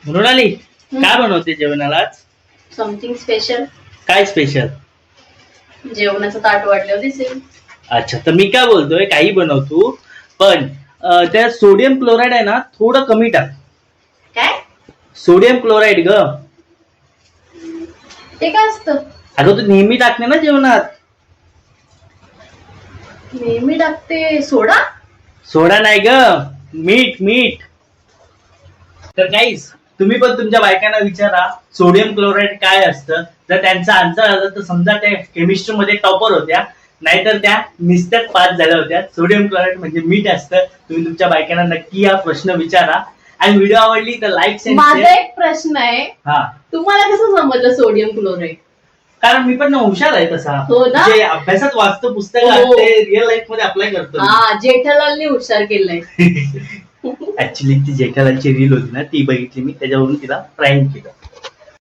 मृणाली, काय बनवते जेवणाला आज? Something special. काय स्पेशल? जेवणाचं ताट वाढलं दिसेल. अच्छा, तर मी काय बोलतोय, काही बनवतो पण त्या सोडियम क्लोराईड आहे ना, थोडं कमी टाक. काय? सोडियम क्लोराईड ग. ते काय असतं? अगं तू नेहमी टाकते ना जेवणात. नेहमी टाकते सोडा. सोडा नाही ग, मीठ मीठ. तर गाईस, तुम्ही पण तुमच्या बायकांना विचारा सोडियम क्लोराईड काय असतं. जर त्यांचा आन्सर आला तर समजा त्या केमिस्ट्री मध्ये टॉपर होत्या, नाहीतर त्या निस्त्यात पास झाल्या होत्या. सोडियम क्लोराईड म्हणजे मीठ असतं. तुम्ही तुमच्या बायकांना नक्की हा प्रश्न विचारा. आणि व्हिडिओ आवडली तर लाईक माझा एक प्रश्न आहे, हा, तुम्हाला कसं समजलं सोडियम क्लोराईड? कारण मी पण हुशार आहे तसा. हो ना? जे अभ्यासात वाचतो पुस्तक हो. ते रिअल लाईफ मध्ये अप्लाय करतो. हा, जेठालालने हुशार केलंय. ऍक्च्युली ती जेठालालची रील होती ना, ती बघितली मी, त्याच्यावरून तिला ट्राईंग केलं.